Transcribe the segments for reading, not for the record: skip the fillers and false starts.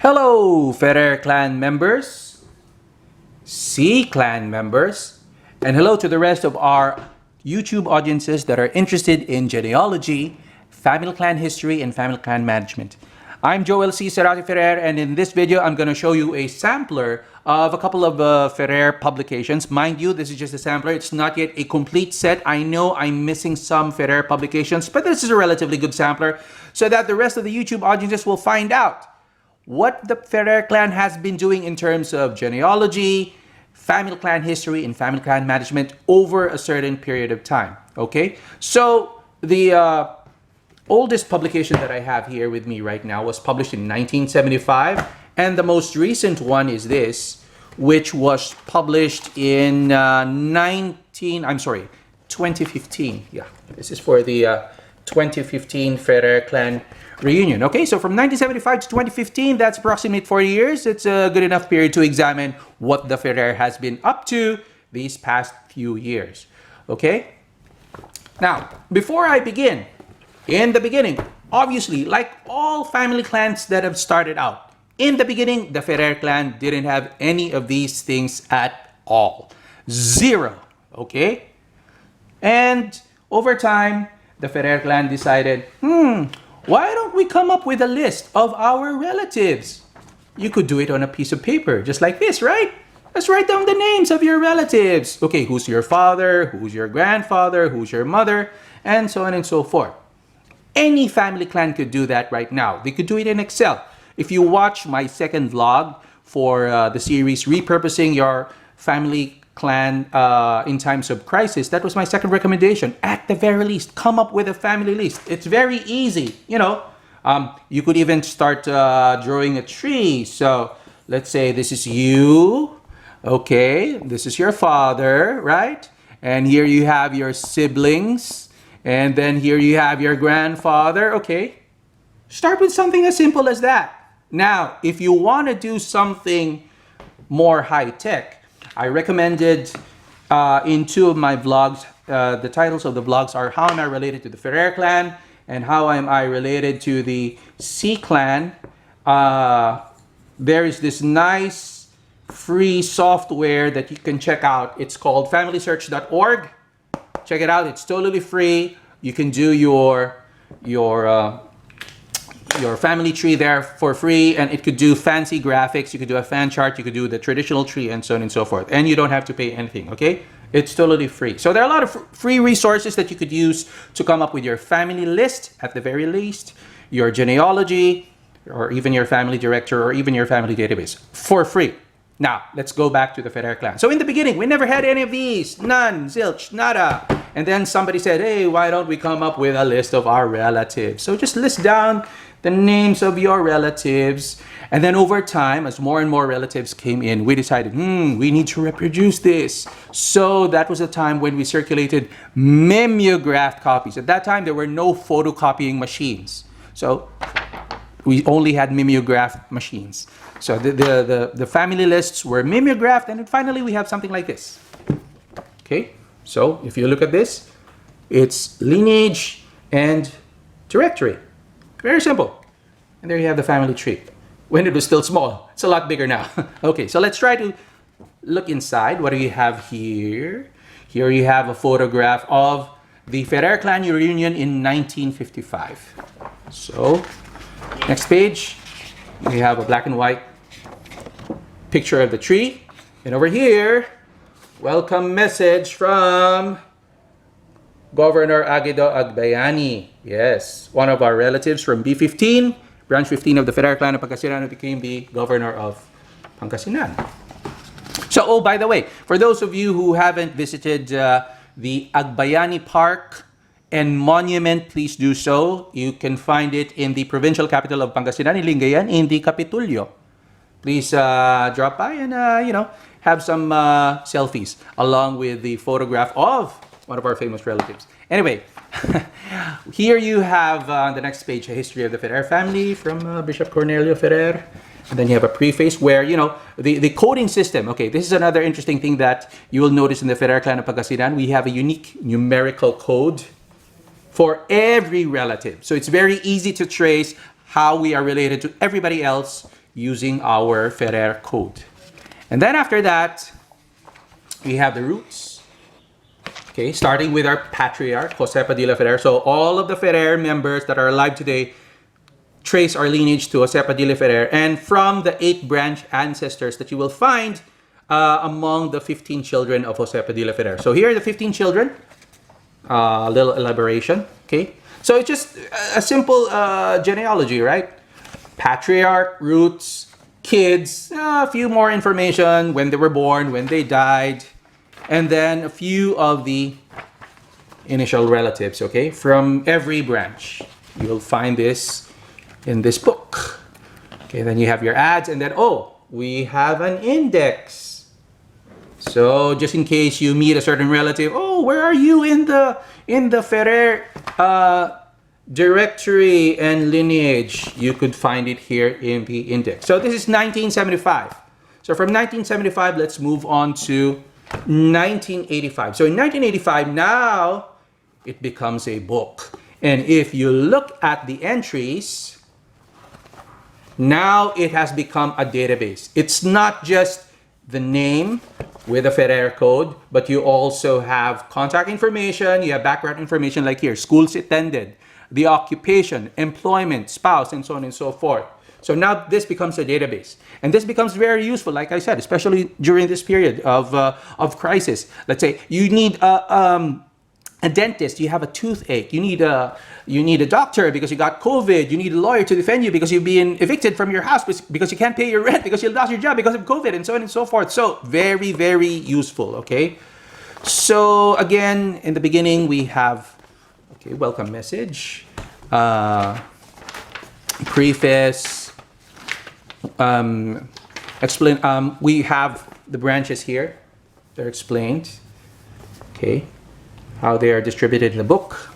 Hello, Ferrer Clan members, C-Clan members, and hello to the rest of our YouTube audiences that are interested in genealogy, family clan history, and family clan management. I'm Joel Sy-Serate Ferrer, and in this video, I'm going to show you a sampler of a couple of Ferrer publications. Mind you, this is just a sampler. It's not yet a complete set. I know I'm missing some Ferrer publications, but this is a relatively good sampler so that the rest of the YouTube audiences will find out what the Ferrer clan has been doing in terms of genealogy, family clan history, and family clan management over a certain period of time. Okay, so the oldest publication that I have here with me right now was published in 1975, and the most recent one is this, which was published in 2015. Yeah, this is for the 2015 Ferrer clan reunion. Okay, so from 1975 to 2015, that's approximately 40 years. It's a good enough period to examine what the Ferrer has been up to these past few years. Okay, now before I begin, in the beginning, obviously, like all family clans that have started out, in the beginning, the Ferrer clan didn't have any of these things at all. Zero. Okay, and over time, the Ferrer clan decided, why don't we come up with a list of our relatives? You could do it on a piece of paper, just like this, right? Let's write down the names of your relatives. Okay, who's your father, who's your grandfather, who's your mother, and so on and so forth. Any family clan could do that right now. They could do it in Excel. If you watch my second vlog for the series Repurposing Your Family Clan in Times of Crisis, that was my second recommendation. At the very least, come up with a family list. It's very easy. You know, you could even start drawing a tree. So let's say this is you. Okay, this is your father, right? And here you have your siblings. And then here you have your grandfather. Okay, start with something as simple as that. Now, if you want to do something more high-tech, I recommended in two of my vlogs, the titles of the vlogs are How Am I Related to the Ferrer Clan and How Am I Related to the C Clan. There is this nice free software that you can check out. It's called familysearch.org. Check it out. It's totally free. You can do your family tree there for free, and it could do fancy graphics. You could do a fan chart, you could do the traditional tree, and so on and so forth, and you don't have to pay anything. Okay, it's totally free. So there are a lot of free resources that you could use to come up with your family list, at the very least, your genealogy, or even your family directory, or even your family database for free. Now let's go back to the Ferrer clan. So in the beginning, we never had any of these. None, zilch, nada. And then somebody said, hey, why don't we come up with a list of our relatives? So just list down the names of your relatives, and then over time, as more and more relatives came in, we decided, we need to reproduce this. So that was a time when we circulated mimeographed copies. At that time, there were no photocopying machines, so we only had mimeographed machines. So the family lists were mimeographed, and then finally we have something like this. Okay, so if you look at this, it's lineage and directory. Very simple. And there you have the family tree. When it was still small. It's a lot bigger now. Okay, so let's try to look inside. What do you have here? Here you have a photograph of the Ferrer clan reunion in 1955. So, next page, we have a black and white picture of the tree. And over here, welcome message from Governor Aguido Agbayani. Yes, one of our relatives from B15, branch 15 of the Ferrer Clan of Pangasinan, who became the governor of Pangasinan. So, oh, by the way, for those of you who haven't visited the Agbayani Park and Monument, please do so. You can find it in the provincial capital of Pangasinan, in Lingayen, in the Capitulio. Please drop by and, have some selfies along with the photograph of one of our famous relatives. Anyway, here you have on the next page a history of the Ferrer family from Bishop Cornelio Ferrer. And then you have a preface where, the coding system. Okay, this is another interesting thing that you will notice in the Ferrer Clan of Pangasinan. We have a unique numerical code for every relative. So it's very easy to trace how we are related to everybody else using our Ferrer code. And then after that, we have the roots. Okay, starting with our patriarch, Jose Padilla Ferrer. So all of the Ferrer members that are alive today trace our lineage to Jose Padilla Ferrer, and from the 8 branch ancestors that you will find among the 15 children of Jose Padilla Ferrer. So here are the 15 children. A little elaboration. Okay, so it's just a simple genealogy, right? Patriarch, roots, kids, a few more information, when they were born, when they died, and then a few of the initial relatives, okay, from every branch. You'll find this in this book. Okay, then you have your ads, and then, oh, we have an index. So just in case you meet a certain relative, oh, where are you in the Ferrer directory and lineage? You could find it here in the index. So this is 1975. So from 1975, let's move on to 1985. So in 1985, now it becomes a book. And if you look at the entries, now it has become a database. It's not just the name with a Ferrer code, but you also have contact information, you have background information like here, schools attended, the occupation, employment, spouse, and so on and so forth. So now this becomes a database. And this becomes very useful, like I said, especially during this period of crisis. Let's say you need a dentist, you have a toothache, you need a doctor because you got COVID, you need a lawyer to defend you because you've been evicted from your house because you can't pay your rent, because you lost your job because of COVID, and so on and so forth. So very, very useful, okay? So again, in the beginning, we have, okay, welcome message, preface, explain, we have the branches here, they're explained, okay, how they are distributed in the book.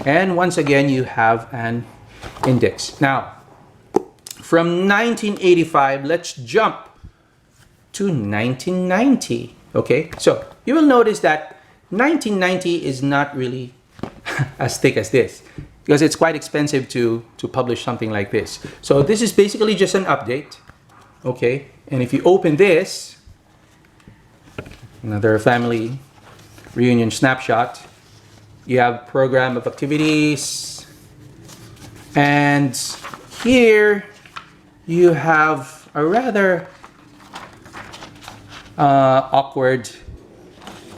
And once again, you have an index. Now, from 1985, let's jump to 1990. Okay, so you will notice that 1990 is not really as thick as this, because it's quite expensive to publish something like this. So this is basically just an update. Okay, and if you open this, another family reunion snapshot, you have program of activities, and here you have a rather awkward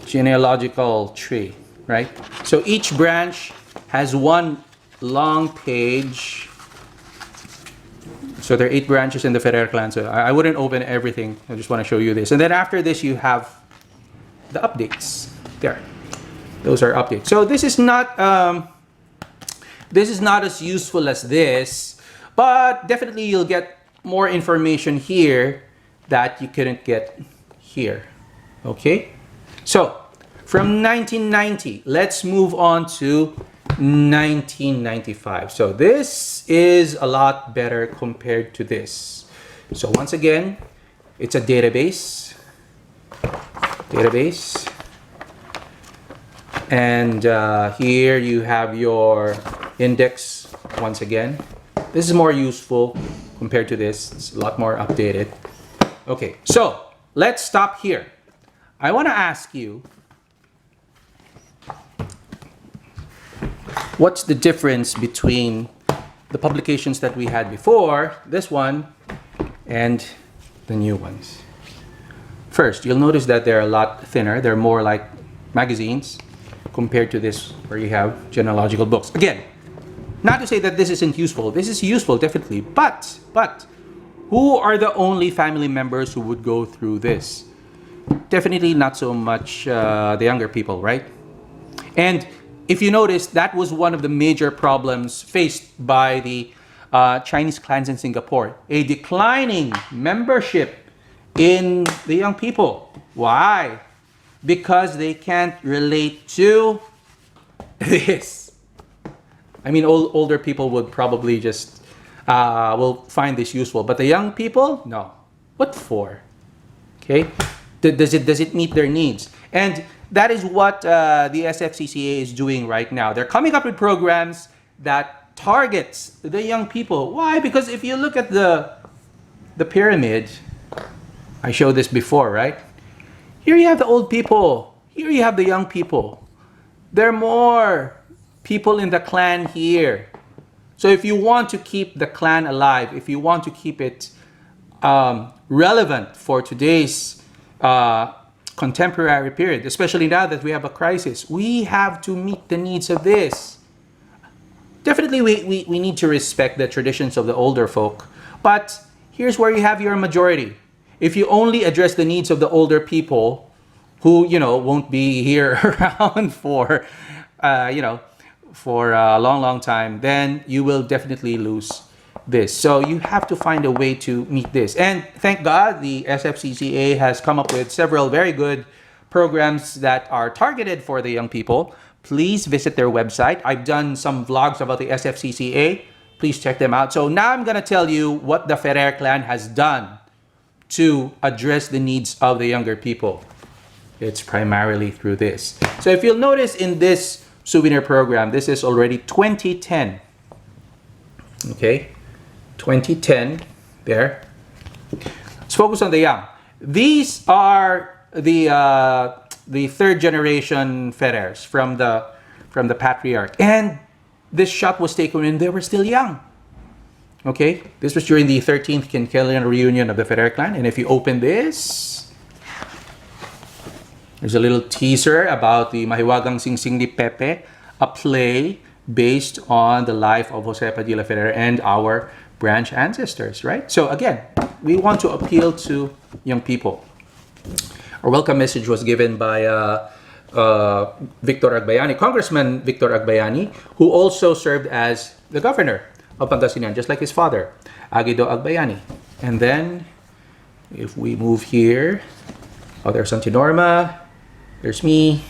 genealogical tree, right? So each branch has one long page. So there are 8 branches in the Ferrer clan, so I wouldn't open everything. I just want to show you this. And then after this, you have the updates. There, those are updates. So this is not as useful as this, but definitely you'll get more information here that you couldn't get here. Okay, so from 1990, let's move on to 1995. So this is a lot better compared to this. So once again, it's a database. And here you have your index once again. This is more useful compared to this. It's a lot more updated. Okay, so let's stop here. I want to ask you, what's the difference between the publications that we had before, this one, and the new ones? First, you'll notice that they're a lot thinner. They're more like magazines compared to this where you have genealogical books. Again, not to say that this isn't useful. This is useful, definitely. But who are the only family members who would go through this? Definitely not so much the younger people, right? And if you notice, that was one of the major problems faced by the Chinese clans in Singapore. A declining membership in the young people. Why? Because they can't relate to this. I mean, older people would probably just will find this useful, but the young people, no. What for? Okay, does it meet their needs? And that is what the SFCCA is doing right now. They're coming up with programs that targets the young people. Why? Because if you look at the the pyramid, I showed this before, right? Here you have the old people. Here you have the young people. There are more people in the clan here. So if you want to keep the clan alive, if you want to keep it relevant for today's contemporary period, especially now that we have a crisis, we have to meet the needs of this. Definitely, we need to respect the traditions of the older folk. But here's where you have your majority. If you only address the needs of the older people who, won't be here around for, for a long, long time, then you will definitely lose this. So you have to find a way to meet this. And thank God the SFCCA has come up with several very good programs that are targeted for the young people. Please visit their website. I've done some vlogs about the SFCCA. Please check them out. So now I'm going to tell you what the Ferrer clan has done to address the needs of the younger people. It's primarily through this. So if you'll notice in this souvenir program, this is already 2010. Okay, 2010 there. Let's focus on the young. These are the third generation Ferrers from the patriarch, and this shot was taken when they were still young. Okay, this was during the 13th quinquennial reunion of the Ferrer clan, and if you open this, there's a little teaser about the Mahiwagang Singsing ni Pepe, a play based on the life of Jose Padilla Ferrer and our branch ancestors, right? So again, we want to appeal to young people. Our welcome message was given by Victor Agbayani, Congressman Victor Agbayani, who also served as the governor of Pangasinan, just like his father, Aguido Agbayani. And then, if we move here, there's Auntie Norma, there's me,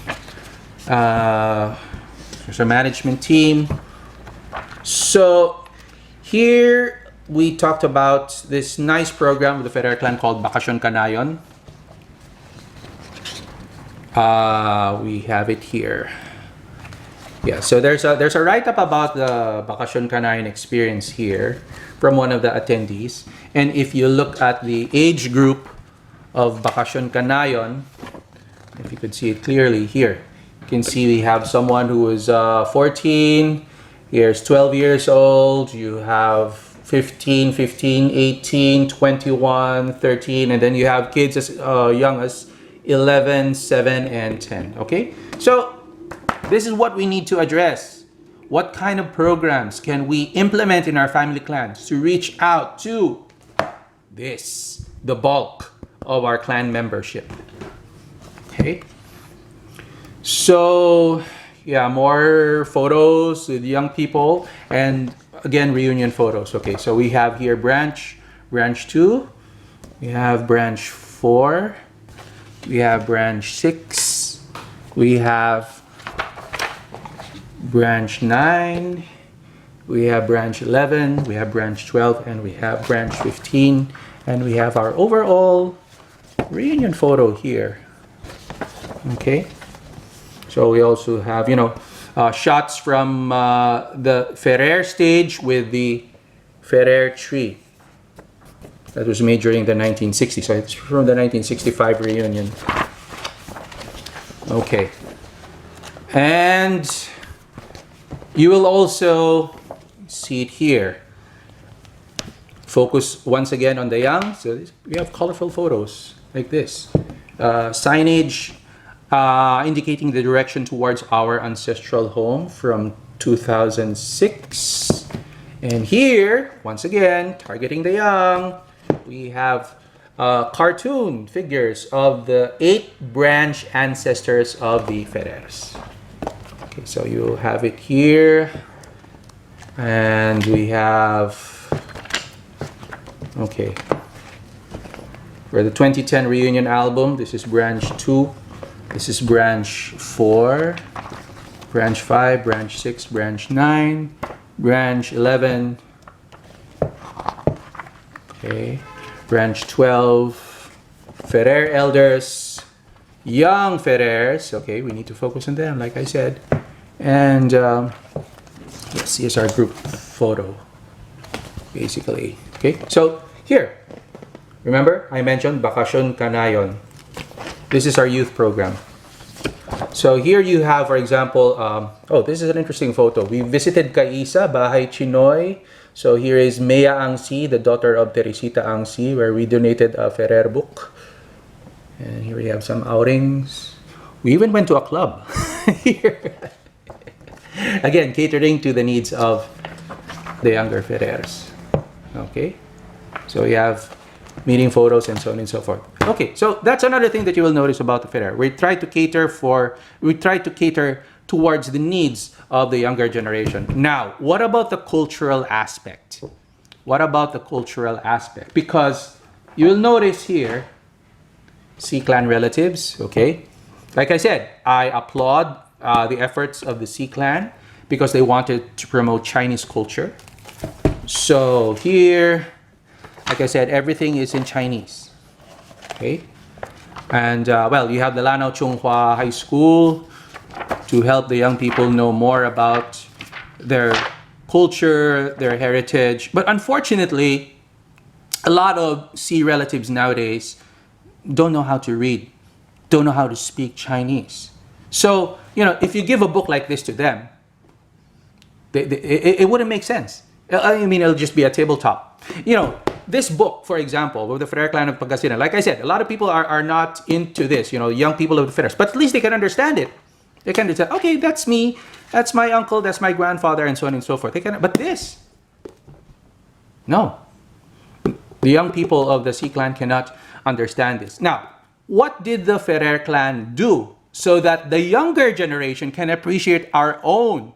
there's our management team. So here we talked about this nice program of the Ferrer clan called Bakasyon Kanayon. We have it here. Yeah, so there's a write-up about the Bakasyon Kanayon experience here from one of the attendees. And if you look at the age group of Bakasyon Kanayon, if you could see it clearly here, you can see we have someone who is 14, here's 12 years old, you have 15, 18, 21, 13, and then you have kids as young as 11, 7, and 10. Okay, so this is what we need to address. What kind of programs can we implement in our family clans to reach out to the bulk of our clan membership? Okay, so yeah, more photos with young people, and again, reunion photos. Okay, so we have here branch 2, we have branch 4, we have branch 6, we have branch 9, we have branch 11, we have branch 12, and we have branch 15, and we have our overall reunion photo here. Okay, so we also have, shots from the Ferrer stage with the Ferrer tree that was made during the 1960s. So it's from the 1965 reunion. Okay, and you will also see it here. Focus once again on the young. So we have colorful photos like this. Signage indicating the direction towards our ancestral home from 2006. And here, once again, targeting the young, we have cartoon figures of the 8 branch ancestors of the Ferrers. Okay, so you have it here. And we have, okay, for the 2010 reunion album, this is branch 2. This is branch 4, branch 5, branch 6, branch 9, branch 11, okay, branch 12, Ferrer elders, young Ferrers, okay, we need to focus on them, like I said, and yes, here's our group photo, basically, okay, so here, Remember, I mentioned Bakasyon Kanayon. This is our youth program. So here you have, for example, oh, this is an interesting photo. We visited Kaisa, Bahay Chinoy. So here is Mea Angsi, the daughter of Teresita Angsi, where we donated a Ferrer book. And here we have some outings. We even went to a club here. Again, catering to the needs of the younger Ferrers. Okay, so we have meeting photos and so on and so forth. Okay, so that's another thing that you will notice about the Ferrer. We try to cater towards the needs of the younger generation. Now, what about the cultural aspect? What about the cultural aspect? Because you will notice here, C-clan relatives, okay? Like I said, I applaud the efforts of the C-clan because they wanted to promote Chinese culture. So here, like I said, everything is in Chinese, okay? And well, you have the Lanao Chunghua High School to help the young people know more about their culture, their heritage. But unfortunately, a lot of C relatives nowadays don't know how to read, don't know how to speak Chinese. So, you know, if you give a book like this to them, it wouldn't make sense. I mean, it'll just be a tabletop. You know, this book, for example, with the Ferrer Clan of Pangasinan, like I said, a lot of people are not into this, you know, young people of the Ferrers, but at least they can understand it. They can say, okay, that's me, that's my uncle, that's my grandfather, and so on and so forth. They can, but this, no. The young people of the C clan cannot understand this. Now, what did the Ferrer clan do so that the younger generation can appreciate our own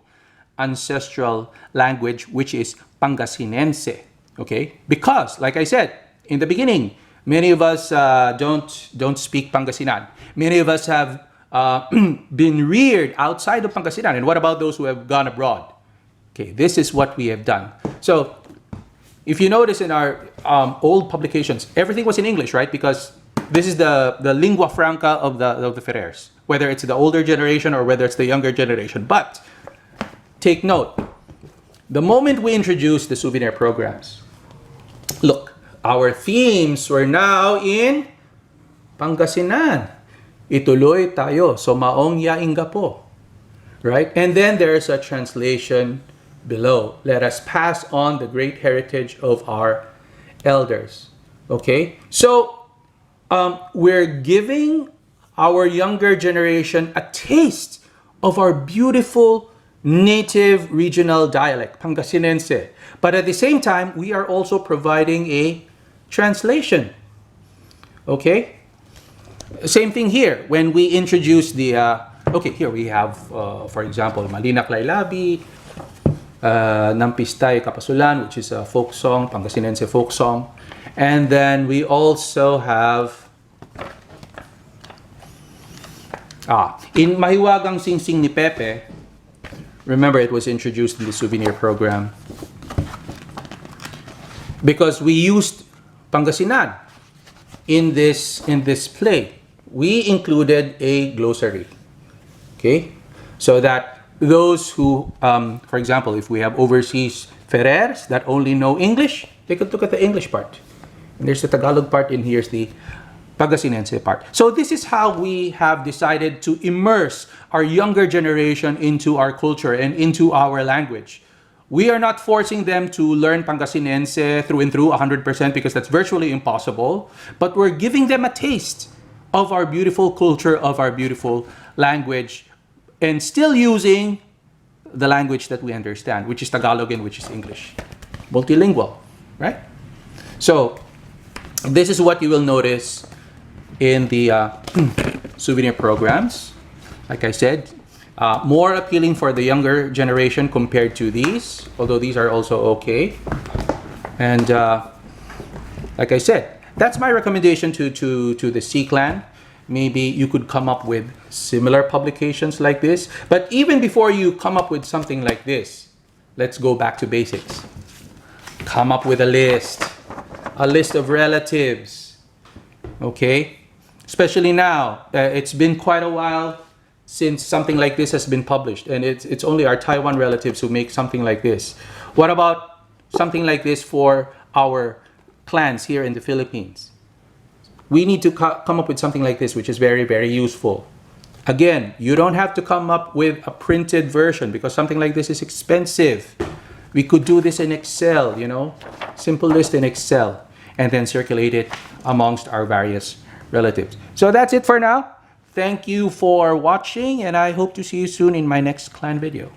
ancestral language, which is Pangasinense? Okay, because like I said in the beginning, many of us don't speak Pangasinan. Many of us have been reared outside of Pangasinan. And what about those who have gone abroad? Okay, this is what we have done. So if you notice in our old publications, everything was in English, right? Because this is the lingua franca of the Ferrers, whether it's the older generation or whether it's the younger generation. But take note, the moment we introduced the souvenir programs, look, our themes were now in Pangasinan. Ituloy tayo, so maong yainga po. Right? And then there's a translation below. Let us pass on the great heritage of our elders. Okay? So, we're giving our younger generation a taste of our beautiful native regional dialect, Pangasinense. But at the same time, we are also providing a translation. Okay? Same thing here. When we introduce the, okay, here we have, for example, Malinak Laylabi, Nampistay Kapasulan, which is a folk song, Pangasinense folk song. And then we also have, in Mahiwagang Singsing ni Pepe, remember it was introduced in the souvenir program, because we used Pangasinan in this play. We included a glossary, okay, so that those who, for example, if we have overseas Ferrers that only know English, they could look at the English part. And there's the Tagalog part, and here's the Pangasinense part. So this is how we have decided to immerse our younger generation into our culture and into our language. We are not forcing them to learn Pangasinense through and through 100% because that's virtually impossible, but we're giving them a taste of our beautiful culture, of our beautiful language, and still using the language that we understand, which is Tagalog and which is English. Multilingual, right? So this is what you will notice in the souvenir programs. Like I said, more appealing for the younger generation compared to these, although these are also okay. And like I said, that's my recommendation to the C clan. Maybe you could come up with similar publications like this. But even before you come up with something like this, let's go back to basics. Come up with a list of relatives, okay? Especially now, it's been quite a while since something like this has been published, and it's only our Taiwan relatives who make something like this. What about something like this for our clans here in the Philippines? we need to come up with something like this, which is very, very useful. Again, you don't have to come up with a printed version because something like this is expensive. We could do this in Excel, you know, simple list in Excel, and then circulate it amongst our various relatives. So that's it for now. Thank you for watching, and I hope to see you soon in my next clan video.